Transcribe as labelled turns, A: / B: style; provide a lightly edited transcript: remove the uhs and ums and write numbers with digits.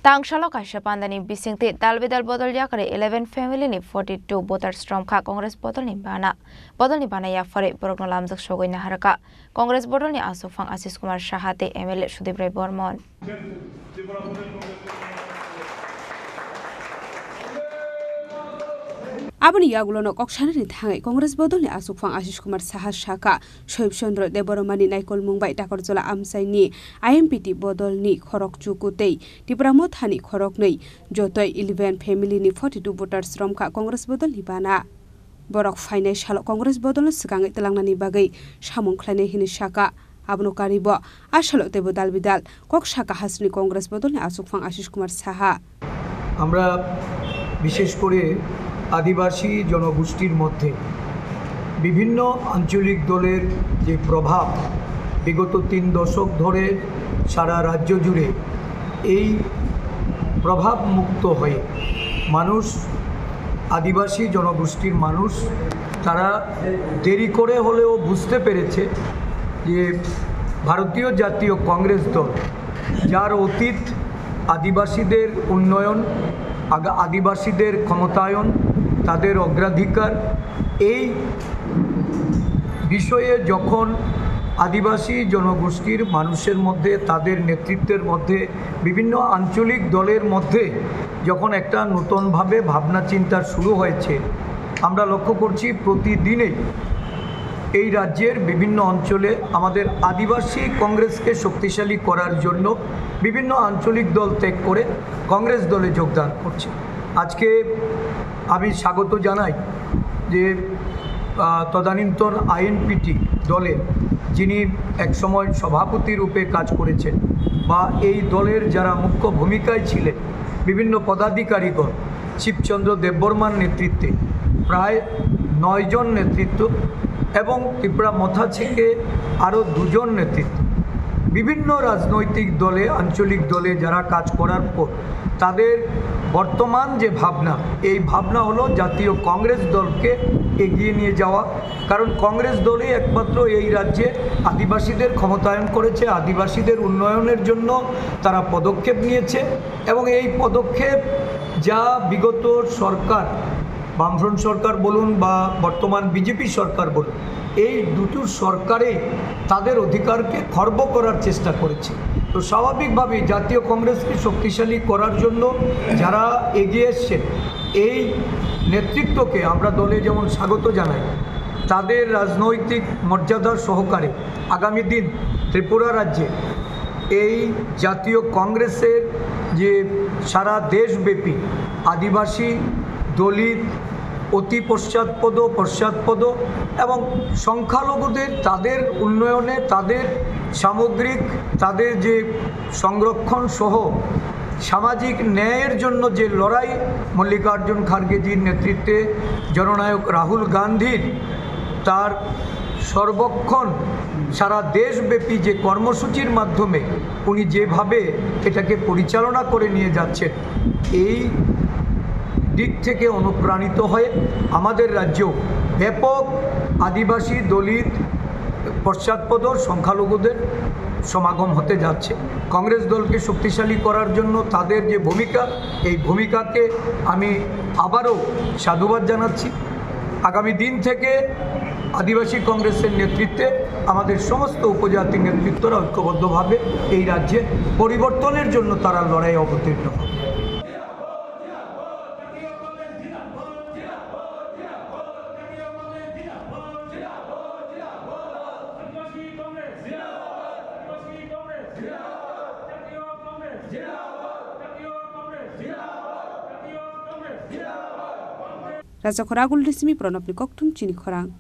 A: Tangshalo kaisa pandani bisingti dalbidal bodol yakare 11 family ni 42 voters from kha Congress bodol ni bana ya fare borokno lamjak sogoi na haraka Congress bodol ni asufang Ashish Kumar Shahate MLA Sudip Rai Bormon
B: Abani yagulono kokshani thangai Congress bodolni asukfang Ashish Kumar Saha Shaka Shoib Chandra Deboromani naikol mungbai takorjola amsaini IMPT bodolni khorok chukutei Tipramo thani khorok nei jotoi 11 family ni 42 voters romkha Congress bodolni bana borok fainai salo Congress bodolno sikangai telangnani bagai samung khlainai hini Shaka abno karibo asalo tebo dalbidal kok Shaka hasni Congress bodolni asukfang Ashish Kumar Saha
C: আমরা বিশেষ করে আদিবাসী জনগোষ্ঠীর মধ্যে বিভিন্ন আঞ্চলিক দলের যে প্রভাব বিগত 3 দশক ধরে সারা রাজ্য জুড়ে এই প্রভাব মুক্ত হয়ে মানুষ আদিবাসী জনগোষ্ঠীর মানুষ তারা দেরি করে হলেও বুঝতে পেরেছে যে ভারতীয় জাতীয় কংগ্রেস দল যার অতীত আদিবাসীদের উন্নয়ন আদিবাসীদের ক্ষমতায়ন তাদের অগ্রাধিকার এই বিষয়ে যখন আদিবাসী জনগোষ্ঠীর মানুষের মধ্যে তাদের নেতৃত্বের মধ্যে বিভিন্ন আঞ্চলিক দলের মধ্যে যখন একটা নতুনভাবে ভাবনা চিন্তা শুরু হয়েছে আমরা লক্ষ্য করছি প্রতিদিনই এই রাজ্যের বিভিন্ন অঞ্চলে আমাদের আদিবাসী কংগ্রেসকে শক্তিশালী করার জন্য বিভিন্ন আঞ্চলিক দল ত্যাগ করে কংগ্রেস দলে যোগদান করছে আজকে আমি স্বাগত জানাই যে তদানীন্তন আইএনপিটি দলে যিনি একসময় সভাপতি রূপে কাজ করেছেন বা এই দলের যারা মুখ্য ভূমিকায় ছিলেন বিভিন্ন পদাধিকারীগণ শিবচন্দ্র দেববর্মার নেতৃত্বে প্রায় 9 জন নেতৃত্ব এবং ত্রিপুরা মথা থেকে আরও 2 জন নেতৃত্ব বিভিন্ন রাজনৈতিক দলে আঞ্চলিক দলে যারা কাজ করার পর তাদের বর্তমান যে ভাবনা এই ভাবনা হলো জাতীয় কংগ্রেস দলকে এগিয়ে নিয়ে যাওয়া কারণ কংগ্রেস দলই একমাত্র এই রাজ্যে আদিবাসীদের ক্ষমতায়ন করেছে আদিবাসীদের উন্নয়নের জন্য তারা পদক্ষেপ নিয়েছে এবং এই পদক্ষেপ যা বিগত সরকার বামফ্রন্ট সরকার বলুন বা বর্তমান বিজেপি সরকার বলুন এই দুটো সরকারেই তাদের অধিকারকে খর্ব করার চেষ্টা করেছে তো স্বাভাবিকভাবেই জাতীয় কংগ্রেসকে শক্তিশালী করার জন্য যারা এগিয়ে এসছেন এই নেতৃত্বকে আমরা দলে যেমন স্বাগত জানাই তাদের রাজনৈতিক মর্যাদার সহকারে আগামী দিন ত্রিপুরা রাজ্যে এই জাতীয় কংগ্রেসের যে সারা দেশব্যাপী আদিবাসী দলিত অতি পশ্চাৎপদ এবং সংখ্যালঘুদের তাদের উন্নয়নে তাদের সামগ্রিক তাদের যে সংরক্ষণ সহ সামাজিক ন্যায়ের জন্য যে লড়াই মল্লিকার্জুন খার্গেজির নেতৃত্বে জননায়ক রাহুল গান্ধীর তার সর্বক্ষণ সারা দেশব্যাপী যে কর্মসূচির মাধ্যমে উনি যেভাবে এটাকে পরিচালনা করে নিয়ে যাচ্ছেন এই দিক থেকে অনুপ্রাণিত হয়ে আমাদের রাজ্যেও ব্যাপক আদিবাসী দলিত পশ্চাৎপদ সংখ্যালঘুদের সমাগম হতে যাচ্ছে কংগ্রেস দলকে শক্তিশালী করার জন্য তাদের যে ভূমিকা এই ভূমিকাকে আমি আবারও সাধুবাদ জানাচ্ছি আগামী দিন থেকে আদিবাসী কংগ্রেসের নেতৃত্বে আমাদের সমস্ত উপজাতি নেতৃত্বরা ঐক্যবদ্ধভাবে এই রাজ্যে পরিবর্তনের জন্য তারা লড়াই অবতীর্ণ হবে
B: Raja Khoragul Resmi Pronop Nikok Tum Chini Khorang